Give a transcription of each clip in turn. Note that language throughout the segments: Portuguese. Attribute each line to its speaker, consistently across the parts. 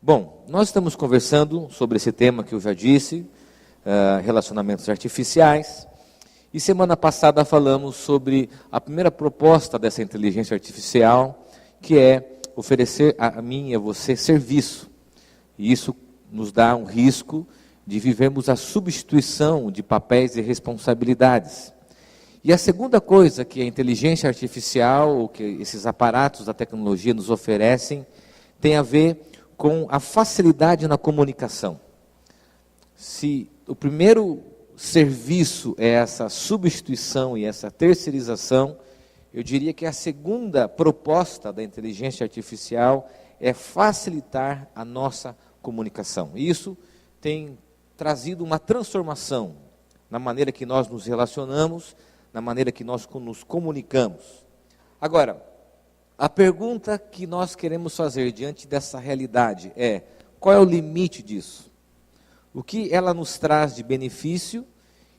Speaker 1: Bom, nós estamos conversando sobre esse tema que eu já disse, relacionamentos artificiais, e semana passada falamos sobre a primeira proposta dessa inteligência artificial, que é oferecer a mim e a você serviço. E isso nos dá um risco de vivermos a substituição de papéis e responsabilidades. E a segunda coisa que a inteligência artificial, ou que esses aparatos da tecnologia nos oferecem, tem a ver com a facilidade na comunicação. Se o primeiro serviço é essa substituição e essa terceirização, eu diria que a segunda proposta da inteligência artificial é facilitar a nossa comunicação. Isso tem trazido uma transformação na maneira que nós nos relacionamos, na maneira que nós nos comunicamos. Agora, a pergunta que nós queremos fazer diante dessa realidade é: qual é o limite disso? O que ela nos traz de benefício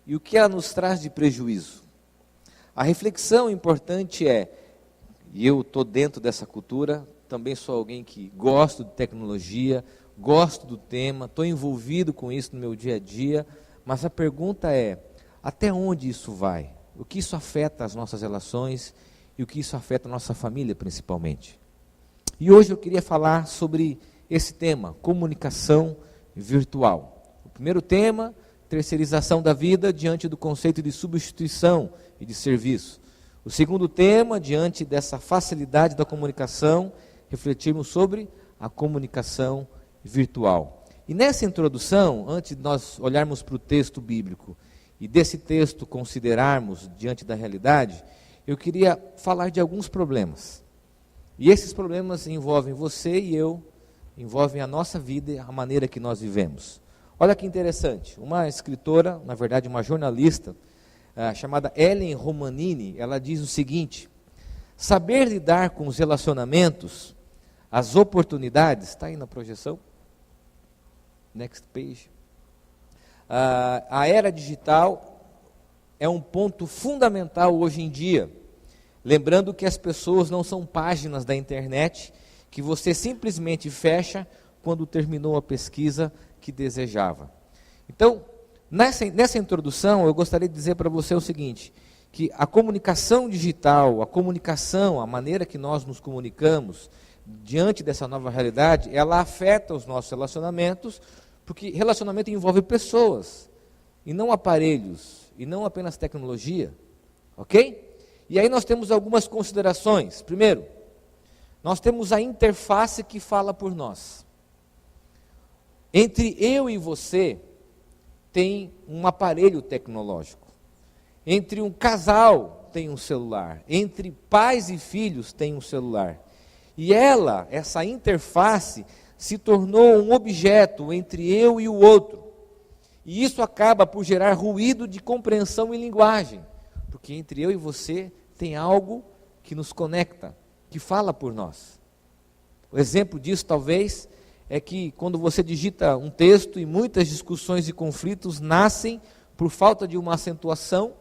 Speaker 1: e o que ela nos traz de prejuízo? A reflexão importante é, e eu estou dentro dessa cultura, também sou alguém que gosto de tecnologia, gosto do tema, estou envolvido com isso no meu dia a dia, mas a pergunta é: até onde isso vai? O que isso afeta as nossas relações e o que isso afeta a nossa família principalmente? E hoje eu queria falar sobre esse tema, comunicação virtual. O primeiro tema, terceirização da vida diante do conceito de substituição e de serviço. O segundo tema, diante dessa facilidade da comunicação, refletirmos sobre a comunicação virtual. E nessa introdução, antes de nós olharmos para o texto bíblico e desse texto considerarmos diante da realidade, eu queria falar de alguns problemas. E esses problemas envolvem você e eu, envolvem a nossa vida e a maneira que nós vivemos. Olha que interessante, uma escritora, na verdade uma jornalista, chamada Ellen Romanini, ela diz o seguinte: saber lidar com os relacionamentos, as oportunidades, está aí na projeção? Next page. A era digital é um ponto fundamental hoje em dia. Lembrando que as pessoas não são páginas da internet que você simplesmente fecha quando terminou a pesquisa que desejava. Então, nessa introdução, eu gostaria de dizer para você o seguinte, que a comunicação digital, a comunicação, a maneira que nós nos comunicamos diante dessa nova realidade, ela afeta os nossos relacionamentos, porque relacionamento envolve pessoas, e não aparelhos, e não apenas tecnologia, ok? E aí nós temos algumas considerações. Primeiro, nós temos a interface que fala por nós. Entre eu e você, tem um aparelho tecnológico. Entre um casal, tem um celular. Entre pais e filhos, tem um celular. E essa interface, se tornou um objeto entre eu e o outro. E isso acaba por gerar ruído de compreensão e linguagem. Porque entre eu e você tem algo que nos conecta, que fala por nós. O exemplo disso, talvez, é que quando você digita um texto e muitas discussões e conflitos nascem por falta de uma acentuação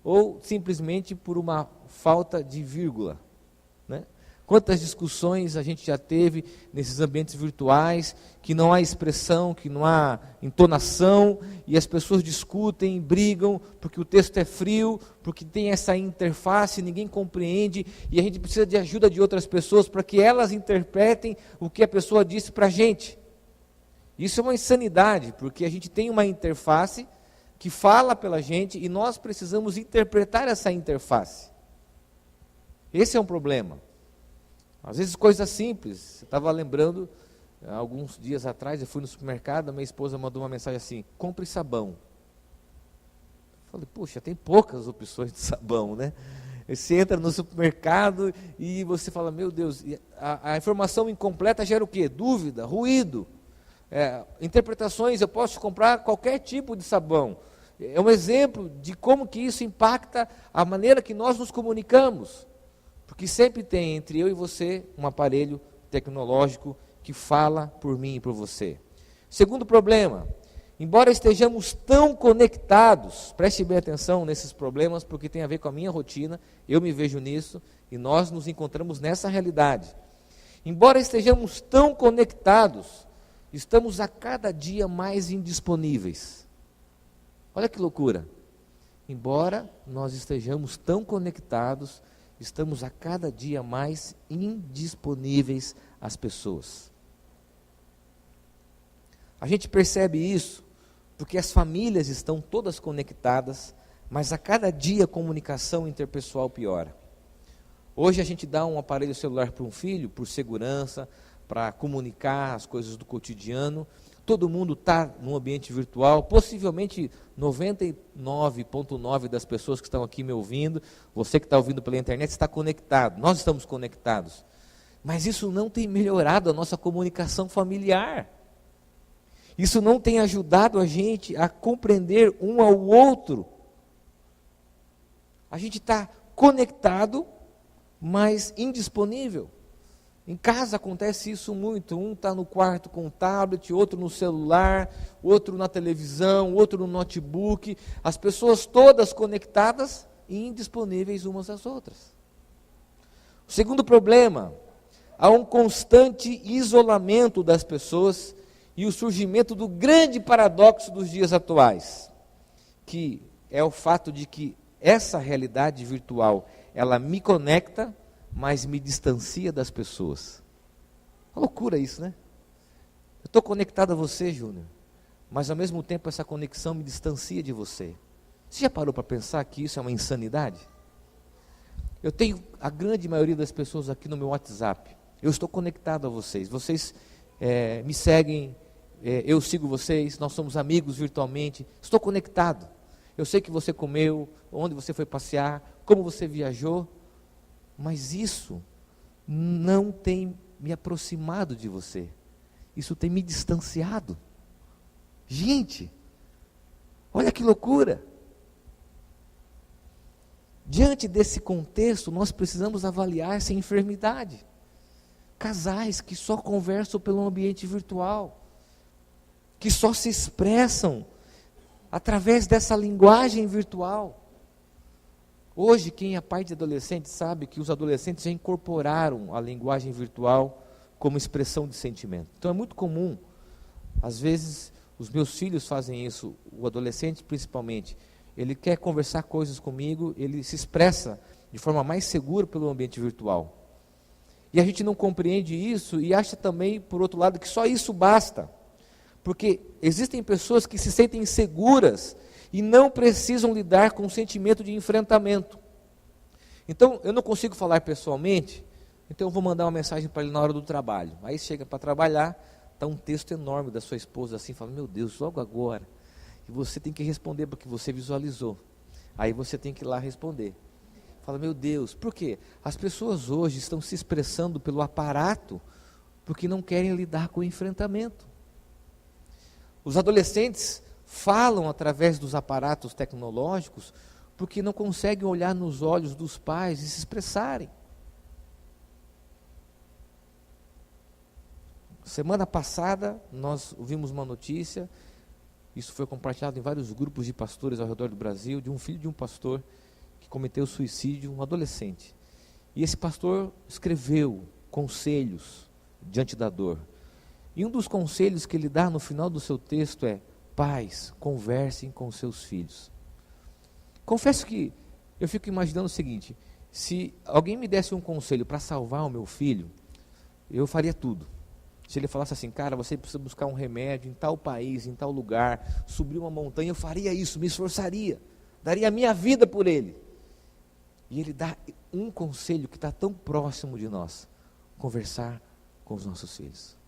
Speaker 1: ou simplesmente por uma falta de vírgula, né? Quantas discussões a gente já teve nesses ambientes virtuais, que não há expressão, que não há entonação, e as pessoas discutem, brigam, porque o texto é frio, porque tem essa interface, ninguém compreende, e a gente precisa de ajuda de outras pessoas para que elas interpretem o que a pessoa disse para a gente. Isso é uma insanidade, porque a gente tem uma interface que fala pela gente, e nós precisamos interpretar essa interface. Esse é um problema. Às vezes coisas simples. Eu estava lembrando, alguns dias atrás, eu fui no supermercado, a minha esposa mandou uma mensagem assim: compre sabão. Eu falei, puxa, tem poucas opções de sabão, né? Você entra no supermercado e você fala, meu Deus, a informação incompleta gera o quê? Dúvida, ruído, interpretações. Eu posso comprar qualquer tipo de sabão. É um exemplo de como que isso impacta a maneira que nós nos comunicamos. Porque sempre tem entre eu e você um aparelho tecnológico que fala por mim e por você. Segundo problema, embora estejamos tão conectados, preste bem atenção nesses problemas, porque tem a ver com a minha rotina, eu me vejo nisso, e nós nos encontramos nessa realidade. Embora estejamos tão conectados, estamos a cada dia mais indisponíveis. Olha que loucura. Embora nós estejamos tão conectados, estamos a cada dia mais indisponíveis às pessoas. A gente percebe isso porque as famílias estão todas conectadas, mas a cada dia a comunicação interpessoal piora. Hoje a gente dá um aparelho celular para um filho, por segurança, para comunicar as coisas do cotidiano. Todo mundo está no ambiente virtual, possivelmente 99,9% das pessoas que estão aqui me ouvindo, você que está ouvindo pela internet, está conectado, nós estamos conectados. Mas isso não tem melhorado a nossa comunicação familiar. Isso não tem ajudado a gente a compreender um ao outro. A gente está conectado, mas indisponível. Em casa acontece isso muito, um está no quarto com o tablet, outro no celular, outro na televisão, outro no notebook, as pessoas todas conectadas e indisponíveis umas às outras. O segundo problema, há um constante isolamento das pessoas e o surgimento do grande paradoxo dos dias atuais, que é o fato de que essa realidade virtual, ela me conecta, mas me distancia das pessoas. Uma loucura isso, né? Eu estou conectado a você, Júnior, mas ao mesmo tempo essa conexão me distancia de você. Você já parou para pensar que isso é uma insanidade? Eu tenho a grande maioria das pessoas aqui no meu WhatsApp. Eu estou conectado a vocês. Vocês me seguem, eu sigo vocês, nós somos amigos virtualmente. Estou conectado. Eu sei que você comeu, onde você foi passear, como você viajou. Mas isso não tem me aproximado de você. Isso tem me distanciado. Gente, olha que loucura. Diante desse contexto, nós precisamos avaliar essa enfermidade. Casais que só conversam pelo ambiente virtual, que só se expressam através dessa linguagem virtual. Hoje, quem é pai de adolescente sabe que os adolescentes já incorporaram a linguagem virtual como expressão de sentimento. Então é muito comum, às vezes os meus filhos fazem isso, o adolescente principalmente, ele quer conversar coisas comigo, ele se expressa de forma mais segura pelo ambiente virtual. E a gente não compreende isso e acha também, por outro lado, que só isso basta. Porque existem pessoas que se sentem seguras e não precisam lidar com o sentimento de enfrentamento. Então, eu não consigo falar pessoalmente, então eu vou mandar uma mensagem para ele na hora do trabalho. Aí chega para trabalhar, está um texto enorme da sua esposa assim, fala, meu Deus, logo agora. E você tem que responder porque você visualizou. Aí você tem que ir lá responder. Fala, meu Deus, por quê? As pessoas hoje estão se expressando pelo aparato porque não querem lidar com o enfrentamento. Os adolescentes falam através dos aparatos tecnológicos porque não conseguem olhar nos olhos dos pais e se expressarem. Semana passada nós ouvimos uma notícia, isso foi compartilhado em vários grupos de pastores ao redor do Brasil, de um filho de um pastor que cometeu suicídio, um adolescente. E esse pastor escreveu conselhos diante da dor. E um dos conselhos que ele dá no final do seu texto é: pais, conversem com seus filhos. Confesso que eu fico imaginando o seguinte: se alguém me desse um conselho para salvar o meu filho, eu faria tudo. Se ele falasse assim, cara, você precisa buscar um remédio em tal país, em tal lugar, subir uma montanha, eu faria isso, me esforçaria, daria a minha vida por ele. E ele dá um conselho que está tão próximo de nós: conversar com os nossos filhos.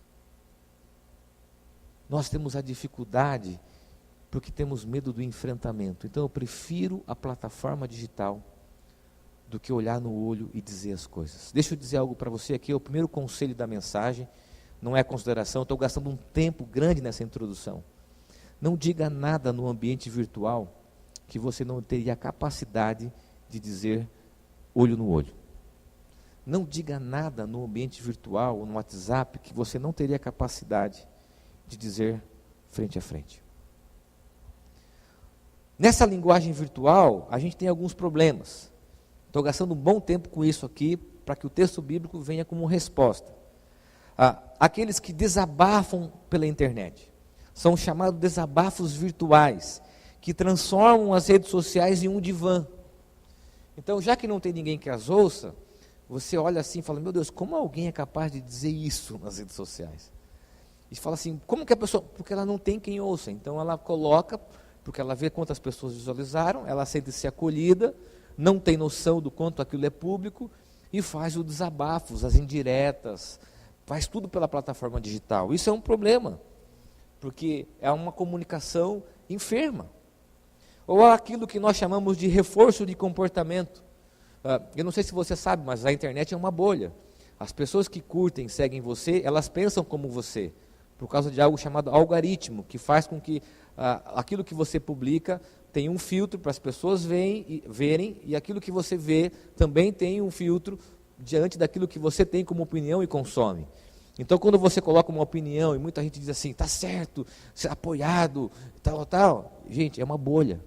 Speaker 1: Nós temos a dificuldade porque temos medo do enfrentamento. Então eu prefiro a plataforma digital do que olhar no olho e dizer as coisas. Deixa eu dizer algo para você aqui, é o primeiro conselho da mensagem, não é consideração, estou gastando um tempo grande nessa introdução. Não diga nada no ambiente virtual que você não teria a capacidade de dizer olho no olho. Não diga nada no ambiente virtual ou no WhatsApp que você não teria a capacidade de dizer frente a frente. Nessa linguagem virtual, a gente tem alguns problemas. Estou gastando um bom tempo com isso aqui, para que o texto bíblico venha como resposta. aqueles que desabafam pela internet. São chamados desabafos virtuais, que transformam as redes sociais em um divã. Então, já que não tem ninguém que as ouça, você olha assim e fala, meu Deus, como alguém é capaz de dizer isso nas redes sociais? E fala assim, como que a pessoa... Porque ela não tem quem ouça, então ela coloca, porque ela vê quantas pessoas visualizaram, ela sente-se acolhida, não tem noção do quanto aquilo é público, e faz os desabafos, as indiretas, faz tudo pela plataforma digital. Isso é um problema, porque é uma comunicação enferma. Ou aquilo que nós chamamos de reforço de comportamento. Eu não sei se você sabe, mas a internet é uma bolha. As pessoas que curtem, seguem você, elas pensam como você, por causa de algo chamado algoritmo, que faz com que aquilo que você publica tem um filtro para as pessoas verem, e aquilo que você vê também tem um filtro diante daquilo que você tem como opinião e consome. Então, quando você coloca uma opinião, e muita gente diz assim, está certo, apoiado, tal, gente, é uma bolha.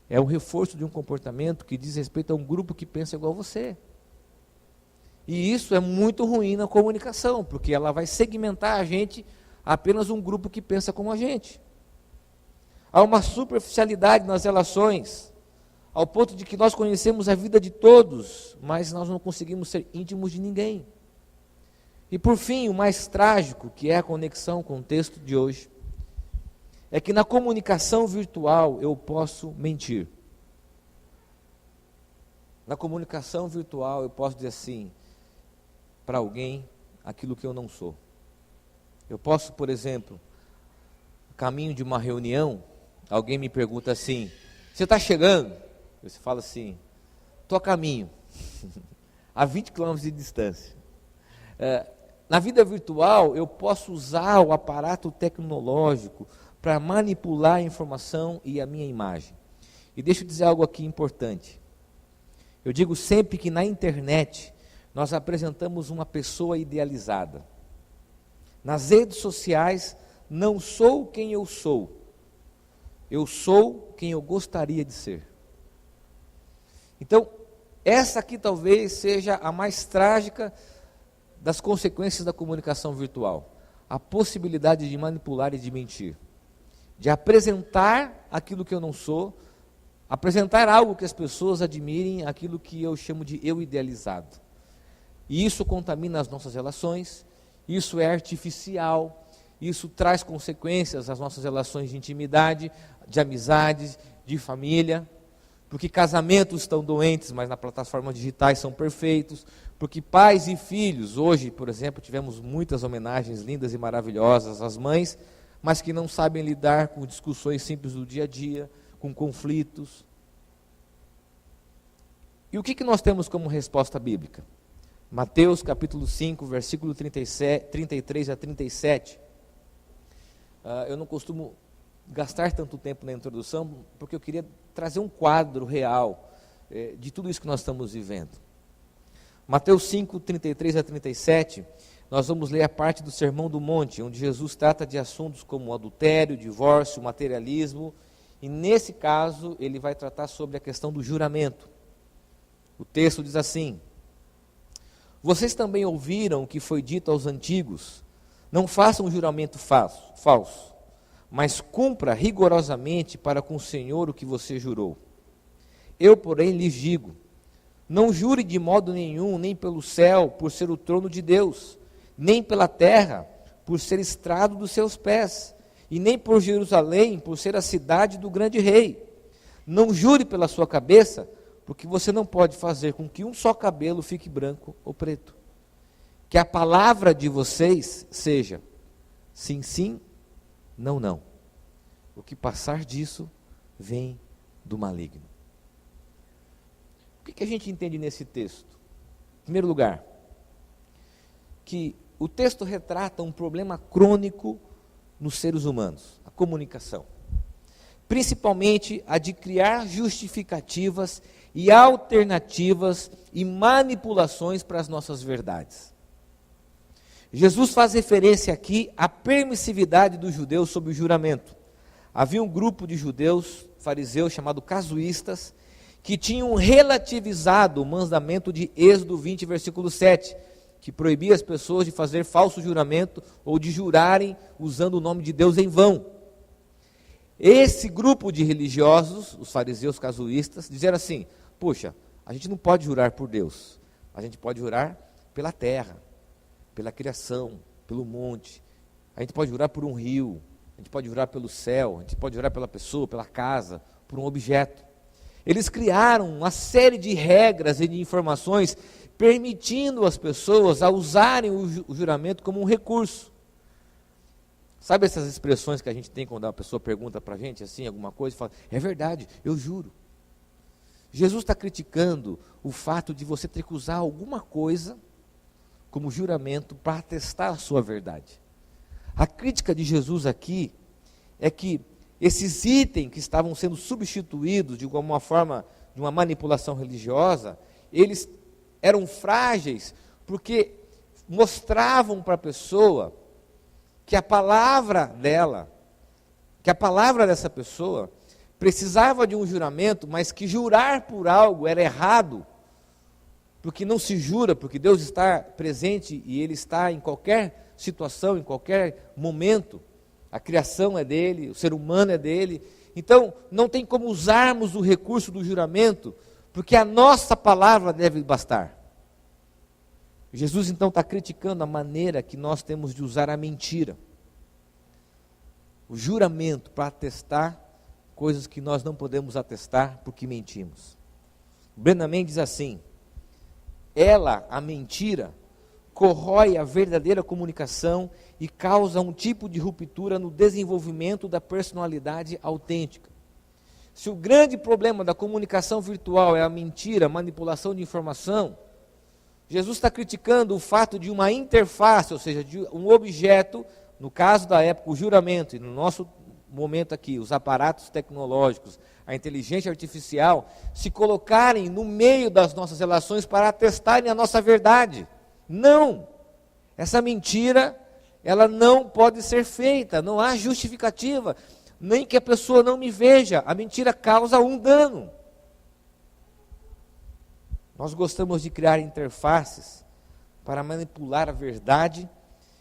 Speaker 1: É um reforço de um comportamento que diz respeito a um grupo que pensa igual a você. E isso é muito ruim na comunicação, porque ela vai segmentar a gente a apenas um grupo que pensa como a gente. Há uma superficialidade nas relações, ao ponto de que nós conhecemos a vida de todos, mas nós não conseguimos ser íntimos de ninguém. E por fim, o mais trágico, que é a conexão com o texto de hoje, é que na comunicação virtual eu posso mentir. Na comunicação virtual eu posso dizer assim, para alguém, aquilo que eu não sou. Eu posso, por exemplo, no caminho de uma reunião, alguém me pergunta assim, você está chegando? Você fala assim, estou a caminho, a 20 quilômetros de distância. Na vida virtual, eu posso usar o aparato tecnológico para manipular a informação e a minha imagem. E deixa eu dizer algo aqui importante. Eu digo sempre que na internet nós apresentamos uma pessoa idealizada. Nas redes sociais, não sou quem eu sou quem eu gostaria de ser. Então, essa aqui talvez seja a mais trágica das consequências da comunicação virtual. A possibilidade de manipular e de mentir. De apresentar aquilo que eu não sou, apresentar algo que as pessoas admirem, aquilo que eu chamo de eu idealizado. E isso contamina as nossas relações, isso é artificial, isso traz consequências às nossas relações de intimidade, de amizades, de família, porque casamentos estão doentes, mas nas plataformas digitais são perfeitos, porque pais e filhos, hoje, por exemplo, tivemos muitas homenagens lindas e maravilhosas às mães, mas que não sabem lidar com discussões simples do dia a dia, com conflitos. E o que nós temos como resposta bíblica? Mateus capítulo 5, versículo 33 a 37. Eu não costumo gastar tanto tempo na introdução, porque eu queria trazer um quadro real de tudo isso que nós estamos vivendo. Mateus 5, 33 a 37, nós vamos ler a parte do Sermão do Monte, onde Jesus trata de assuntos como adultério, divórcio, materialismo, e nesse caso ele vai tratar sobre a questão do juramento. O texto diz assim, vocês também ouviram o que foi dito aos antigos, não façam juramento falso, mas cumpra rigorosamente para com o Senhor o que você jurou. Eu, porém, lhes digo, não jure de modo nenhum, nem pelo céu, por ser o trono de Deus, nem pela terra, por ser estrado dos seus pés, e nem por Jerusalém, por ser a cidade do grande rei. Não jure pela sua cabeça, porque você não pode fazer com que um só cabelo fique branco ou preto. Que a palavra de vocês seja sim, sim, não, não. O que passar disso vem do maligno. O que a gente entende nesse texto? Em primeiro lugar, que o texto retrata um problema crônico nos seres humanos, a comunicação. Principalmente a de criar justificativas e alternativas e manipulações para as nossas verdades. Jesus faz referência aqui à permissividade dos judeus sobre o juramento. Havia um grupo de judeus, fariseus, chamado casuístas, que tinham relativizado o mandamento de Êxodo 20, versículo 7, que proibia as pessoas de fazer falso juramento ou de jurarem usando o nome de Deus em vão. Esse grupo de religiosos, os fariseus casuístas, disseram assim: puxa, a gente não pode jurar por Deus, a gente pode jurar pela terra, pela criação, pelo monte, a gente pode jurar por um rio, a gente pode jurar pelo céu, a gente pode jurar pela pessoa, pela casa, por um objeto. Eles criaram uma série de regras e de informações permitindo as pessoas a usarem o juramento como um recurso. Sabe essas expressões que a gente tem quando a pessoa pergunta para a gente assim, alguma coisa, e fala: é verdade, eu juro. Jesus está criticando o fato de você ter que usar alguma coisa como juramento para atestar a sua verdade. A crítica de Jesus aqui é que esses itens que estavam sendo substituídos de alguma forma de uma manipulação religiosa, eles eram frágeis porque mostravam para a pessoa que a palavra dela, que a palavra dessa pessoa precisava de um juramento, mas que jurar por algo era errado, porque não se jura, porque Deus está presente e Ele está em qualquer situação, em qualquer momento. A criação é dele, o ser humano é dele. Então, não tem como usarmos o recurso do juramento, porque a nossa palavra deve bastar. Jesus então está criticando a maneira que nós temos de usar a mentira. O juramento para atestar coisas que nós não podemos atestar porque mentimos. Brennan diz assim: ela, a mentira, corrói a verdadeira comunicação e causa um tipo de ruptura no desenvolvimento da personalidade autêntica. Se o grande problema da comunicação virtual é a mentira, a manipulação de informação, Jesus está criticando o fato de uma interface, ou seja, de um objeto, no caso da época, o juramento, e no nosso momento aqui, os aparatos tecnológicos, a inteligência artificial, se colocarem no meio das nossas relações para atestarem a nossa verdade. Não! Essa mentira, ela não pode ser feita, não há justificativa, nem que a pessoa não me veja, a mentira causa um dano. Nós gostamos de criar interfaces para manipular a verdade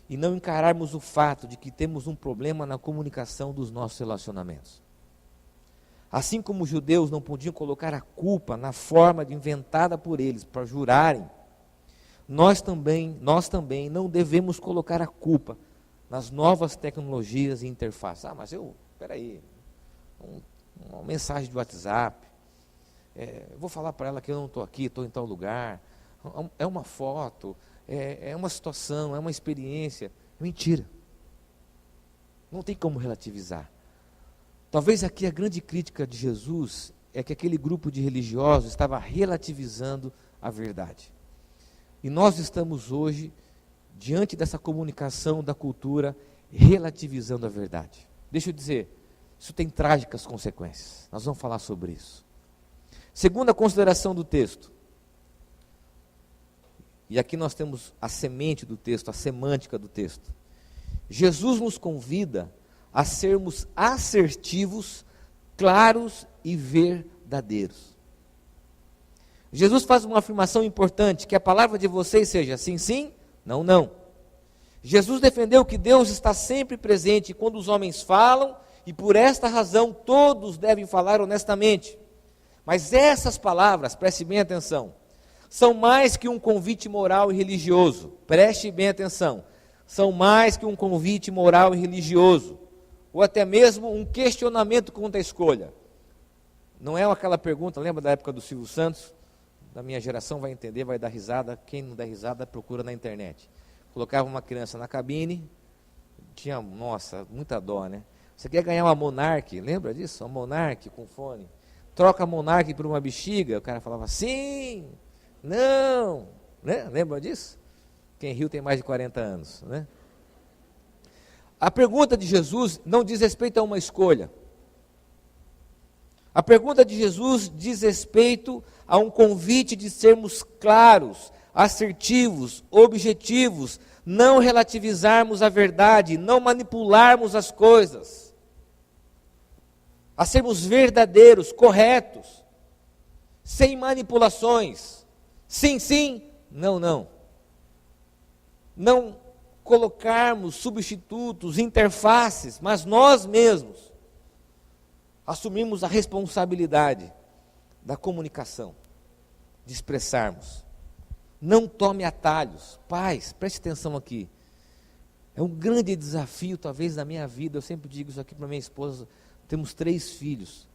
Speaker 1: e não encararmos o fato de que temos um problema na comunicação dos nossos relacionamentos. Assim como os judeus não podiam colocar a culpa na forma inventada por eles para jurarem, nós também não devemos colocar a culpa nas novas tecnologias e interfaces. Ah, mas peraí, uma mensagem de WhatsApp, vou falar para ela que eu não estou aqui, estou em tal lugar, é uma foto, é uma situação, é uma experiência. Mentira. Não tem como relativizar. Talvez aqui a grande crítica de Jesus é que aquele grupo de religiosos estava relativizando a verdade. E nós estamos hoje, diante dessa comunicação da cultura, relativizando a verdade. Deixa eu dizer, isso tem trágicas consequências. Nós vamos falar sobre isso. Segunda consideração do texto. E aqui nós temos a semente do texto, a semântica do texto. Jesus nos convida a sermos assertivos, claros e verdadeiros. Jesus faz uma afirmação importante, que a palavra de vocês seja sim, sim, não, não. Jesus defendeu que Deus está sempre presente quando os homens falam, e por esta razão todos devem falar honestamente. Mas essas palavras, preste bem atenção, são mais que um convite moral e religioso. Preste bem atenção. São mais que um convite moral e religioso, ou até mesmo um questionamento quanto à escolha. Não é aquela pergunta, lembra da época do Silvio Santos? Da minha geração vai entender, vai dar risada. Quem não der risada, procura na internet. Colocava uma criança na cabine, tinha, nossa, muita dó, né? Você quer ganhar uma Monark, lembra disso? Uma Monark com fone. Troca a Monark por uma bexiga, o cara falava sim, não, né? Lembra disso? Quem riu tem mais de 40 anos, né? A pergunta de Jesus não diz respeito a uma escolha. A pergunta de Jesus diz respeito a um convite de sermos claros, assertivos, objetivos, não relativizarmos a verdade, não manipularmos as coisas, a sermos verdadeiros, corretos, sem manipulações, sim, sim, não, não. não colocarmos substitutos, interfaces, mas nós mesmos assumimos a responsabilidade da comunicação, de expressarmos. Não tome atalhos. Pais, preste atenção aqui. É um grande desafio, talvez, na minha vida. Eu sempre digo isso aqui para minha esposa. Temos 3 filhos.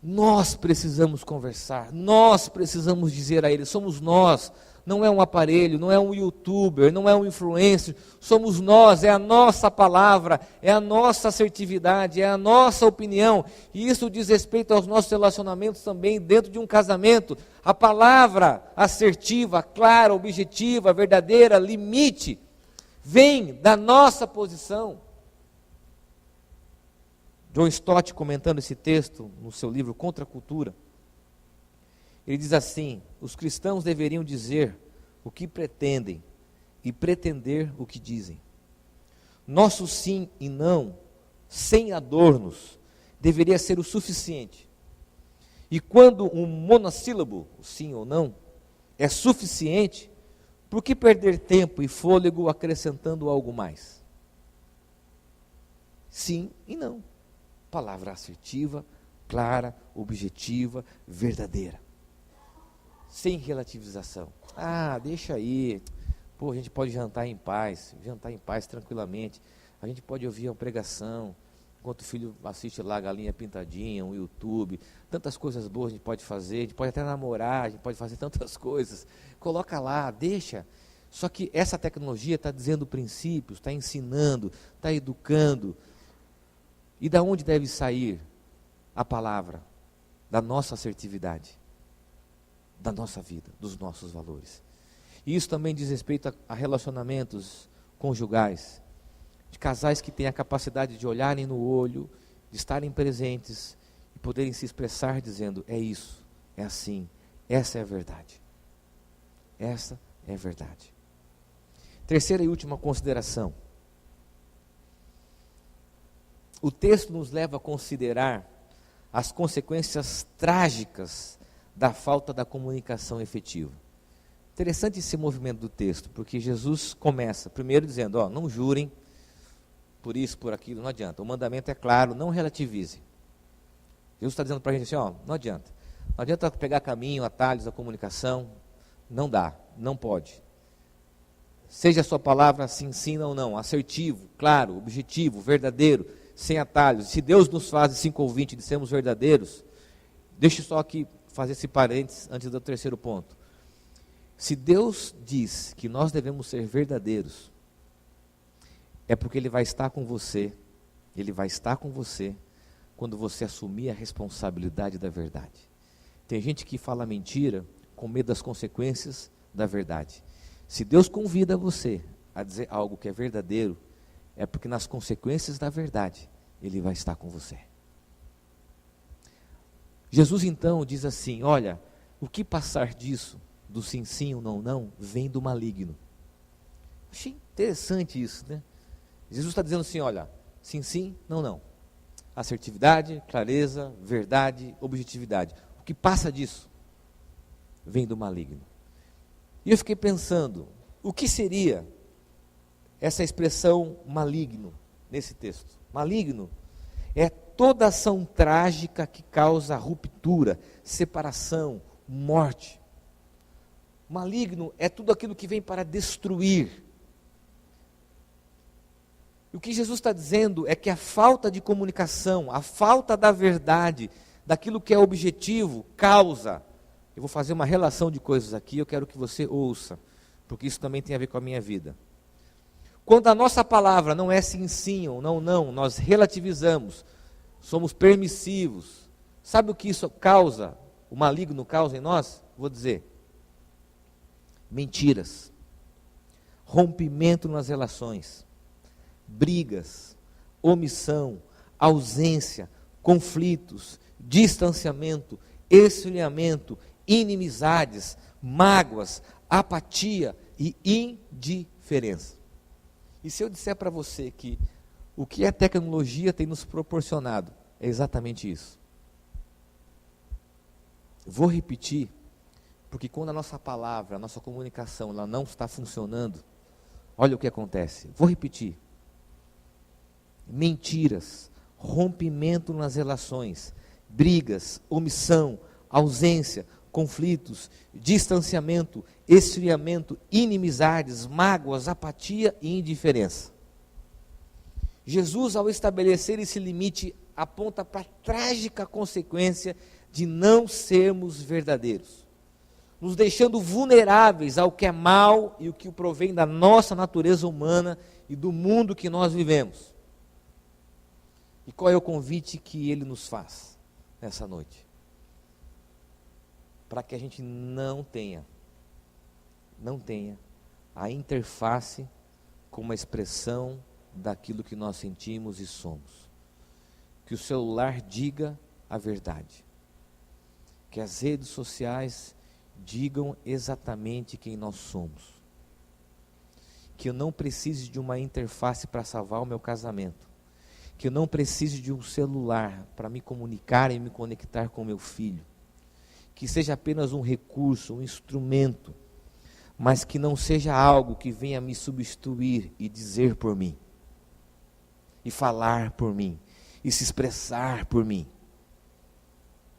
Speaker 1: Nós precisamos conversar. Nós precisamos dizer a eles. Somos nós. Não é um aparelho, não é um youtuber, não é um influencer. Somos nós, é a nossa palavra, é a nossa assertividade, é a nossa opinião. E isso diz respeito aos nossos relacionamentos também dentro de um casamento. A palavra assertiva, clara, objetiva, verdadeira, limite, vem da nossa posição. John Stott, comentando esse texto no seu livro Contra a Cultura, ele diz assim: os cristãos deveriam dizer o que pretendem e pretender o que dizem. Nosso sim e não, sem adornos, deveria ser o suficiente. E quando um monossílabo, o sim ou não, é suficiente, por que perder tempo e fôlego acrescentando algo mais? Sim e não. Palavra assertiva, clara, objetiva, verdadeira. Sem relativização. Ah, deixa aí. Pô, a gente pode jantar em paz tranquilamente. A gente pode ouvir uma pregação, enquanto o filho assiste lá a Galinha Pintadinha, um YouTube. Tantas coisas boas a gente pode fazer, a gente pode até namorar, a gente pode fazer tantas coisas. Coloca lá, deixa. Só que essa tecnologia está dizendo princípios, está ensinando, está educando. E da onde deve sair a palavra? Da nossa assertividade, da nossa vida, dos nossos valores. E isso também diz respeito a relacionamentos conjugais, de casais que têm a capacidade de olharem no olho, de estarem presentes e poderem se expressar dizendo: é isso, é assim, essa é a verdade. Essa é a verdade. Terceira e última consideração. O texto nos leva a considerar as consequências trágicas da falta da comunicação efetiva. Interessante esse movimento do texto, porque Jesus começa primeiro dizendo: não jurem por isso, por aquilo, não adianta. O mandamento é claro, não relativize. Jesus está dizendo para a gente assim: não adianta. Não adianta pegar caminho, atalhos da comunicação, não dá, não pode. Seja a sua palavra sim, sim, não, não, assertivo, claro, objetivo, verdadeiro, sem atalhos. Se Deus nos faz 5 ou 20 de sermos verdadeiros, deixa eu só aqui fazer esse parênteses antes do terceiro ponto. Se Deus diz que nós devemos ser verdadeiros, é porque Ele vai estar com você, Ele vai estar com você quando você assumir a responsabilidade da verdade. Tem gente que fala mentira com medo das consequências da verdade. Se Deus convida você a dizer algo que é verdadeiro, é porque nas consequências da verdade, Ele vai estar com você. Jesus então diz assim: olha, o que passar disso, do sim, sim, o não, não, vem do maligno. Achei interessante isso, né? Jesus está dizendo assim: olha, sim, sim, não, não. Assertividade, clareza, verdade, objetividade. O que passa disso, vem do maligno. E eu fiquei pensando, o que seria essa expressão maligno nesse texto? Maligno é toda ação trágica que causa ruptura, separação, morte. Maligno é tudo aquilo que vem para destruir. E o que Jesus está dizendo é que a falta de comunicação, a falta da verdade, daquilo que é objetivo, causa. Eu vou fazer uma relação de coisas aqui, eu quero que você ouça, porque isso também tem a ver com a minha vida. Quando a nossa palavra não é sim, sim ou não, não, nós relativizamos, somos permissivos. Sabe o que isso causa? O maligno causa em nós? Vou dizer: mentiras, rompimento nas relações, brigas, omissão, ausência, conflitos, distanciamento, esfriamento, inimizades, mágoas, apatia e indiferença. E se eu disser para você que o que a tecnologia tem nos proporcionado é exatamente isso? Vou repetir, Porque quando a nossa palavra, a nossa comunicação, ela não está funcionando, olha o que acontece. Vou repetir. Mentiras, rompimento nas relações, brigas, omissão, ausência, conflitos, distanciamento, esfriamento, inimizades, mágoas, apatia e indiferença. Jesus, ao estabelecer esse limite, aponta para a trágica consequência de não sermos verdadeiros, nos deixando vulneráveis ao que é mal e o que provém da nossa natureza humana e do mundo que nós vivemos. E qual é o convite que ele nos faz nessa noite? Para que a gente não tenha a interface como a expressão daquilo que nós sentimos e somos. Que o celular diga a verdade. Que as redes sociais digam exatamente quem nós somos. Que eu não precise de uma interface para salvar o meu casamento. Que eu não precise de um celular para me comunicar e me conectar com meu filho. Que seja apenas um recurso, um instrumento, mas que não seja algo que venha me substituir e dizer por mim, e falar por mim, e se expressar por mim.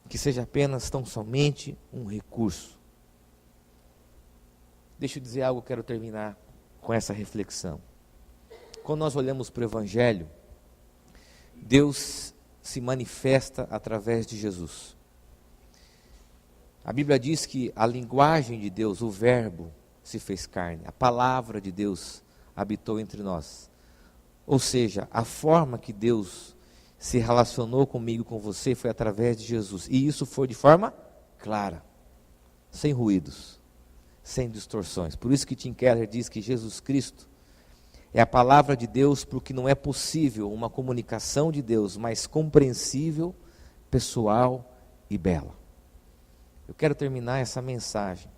Speaker 1: Que seja apenas tão somente um recurso. Deixa eu dizer algo, eu quero terminar com essa reflexão. Quando nós olhamos para o Evangelho, Deus se manifesta através de Jesus. A Bíblia diz que a linguagem de Deus, o verbo, se fez carne. A palavra de Deus habitou entre nós. Ou seja, a forma que Deus se relacionou comigo, com você, foi através de Jesus. E isso foi de forma clara, sem ruídos, sem distorções. Por isso que Tim Keller diz que Jesus Cristo é a palavra de Deus, porque não é possível uma comunicação de Deus mais compreensível, pessoal e bela. Eu quero terminar essa mensagem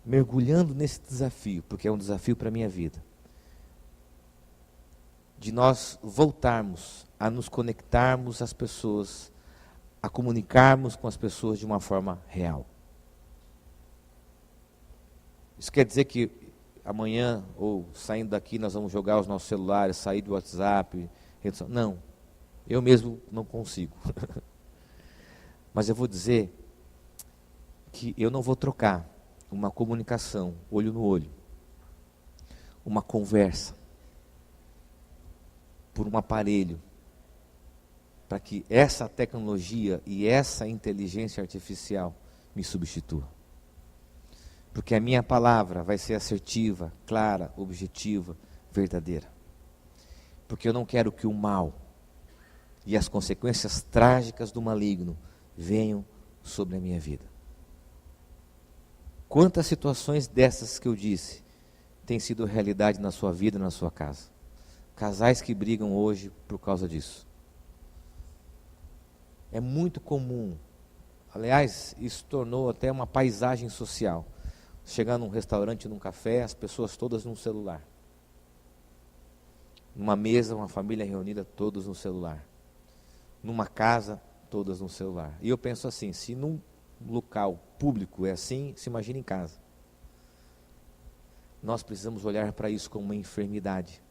Speaker 1: mergulhando nesse desafio, porque é um desafio para a minha vida, de nós voltarmos a nos conectarmos às pessoas, a comunicarmos com as pessoas de uma forma real. Isso quer dizer que amanhã, ou saindo daqui, nós vamos jogar os nossos celulares, sair do WhatsApp, não, eu mesmo não consigo. Mas eu vou dizer que eu não vou trocar uma comunicação, olho no olho, uma conversa, por um aparelho, para que essa tecnologia e essa inteligência artificial me substitua. Porque a minha palavra vai ser assertiva, clara, objetiva, verdadeira. Porque eu não quero que o mal e as consequências trágicas do maligno venham sobre a minha vida. Quantas situações dessas que eu disse têm sido realidade na sua vida, na sua casa? Casais que brigam hoje por causa disso. É muito comum, aliás, isso tornou até uma paisagem social. Chegar num restaurante, num café, as pessoas todas no celular. Numa mesa, uma família reunida, todos no celular. Numa casa, todas no celular. E eu penso assim, se num local público é assim, se imagina em casa. Nós precisamos olhar para isso como uma enfermidade.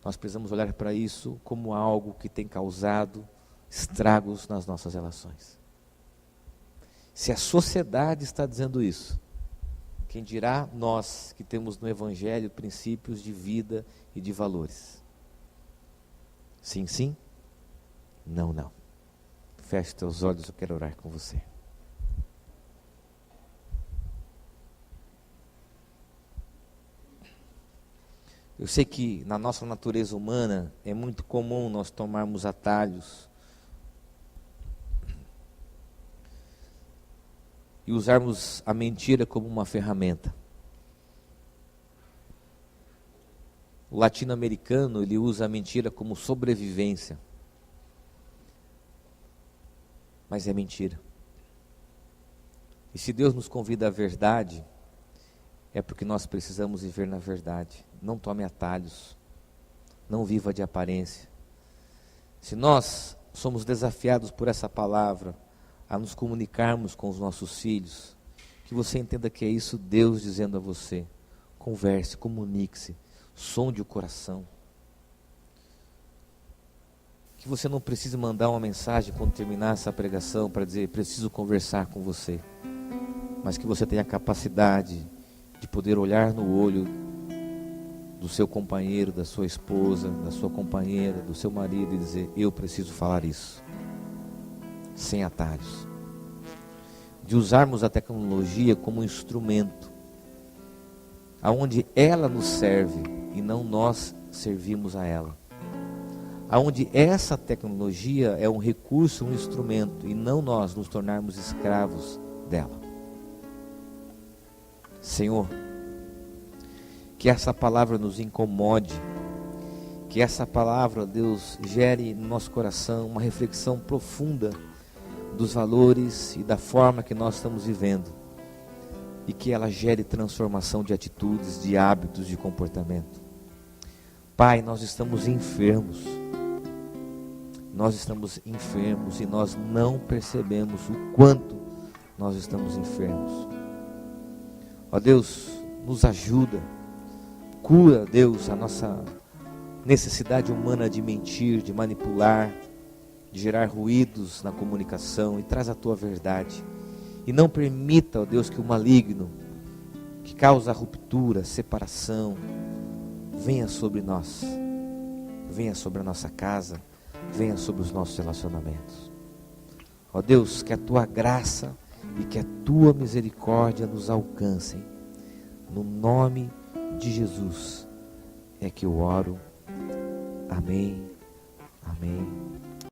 Speaker 1: Nós precisamos olhar para isso como algo que tem causado estragos nas nossas relações. Se a sociedade está dizendo isso, quem dirá nós que temos no Evangelho princípios de vida e de valores? Sim, sim? Não, não. Feche teus olhos, eu quero orar com você. Eu sei que na nossa natureza humana é muito comum nós tomarmos atalhos e usarmos a mentira como uma ferramenta. O latino-americano, ele usa a mentira como sobrevivência. Mas é mentira. E se Deus nos convida à verdade, é porque nós precisamos viver na verdade. Não tome atalhos. Não viva de aparência. Se nós somos desafiados por essa palavra a nos comunicarmos com os nossos filhos, que você entenda que é isso Deus dizendo a você. Converse, comunique-se, sonde o coração. Que você não precise mandar uma mensagem quando terminar essa pregação para dizer, preciso conversar com você. Mas que você tenha a capacidade de poder olhar no olho do seu companheiro, da sua esposa, da sua companheira, do seu marido e dizer, eu preciso falar isso. Sem atalhos. De usarmos a tecnologia como um instrumento, aonde ela nos serve e não nós servimos a ela. Aonde essa tecnologia é um recurso, um instrumento, e não nós nos tornarmos escravos dela. Senhor, que essa palavra nos incomode, que essa palavra, Deus, gere no nosso coração uma reflexão profunda dos valores e da forma que nós estamos vivendo, e que ela gere transformação de atitudes, de hábitos, de comportamento. Pai, nós estamos enfermos e nós não percebemos o quanto nós estamos enfermos. Ó Deus, nos ajuda, cura, Deus, a nossa necessidade humana de mentir, de manipular, de gerar ruídos na comunicação, e traz a Tua verdade. E não permita, ó Deus, que o maligno, que causa ruptura, separação, venha sobre nós, venha sobre a nossa casa, venha sobre os nossos relacionamentos. Ó Deus, que a Tua graça e que a Tua misericórdia nos alcancem. No nome de Jesus é que eu oro. Amém, amém.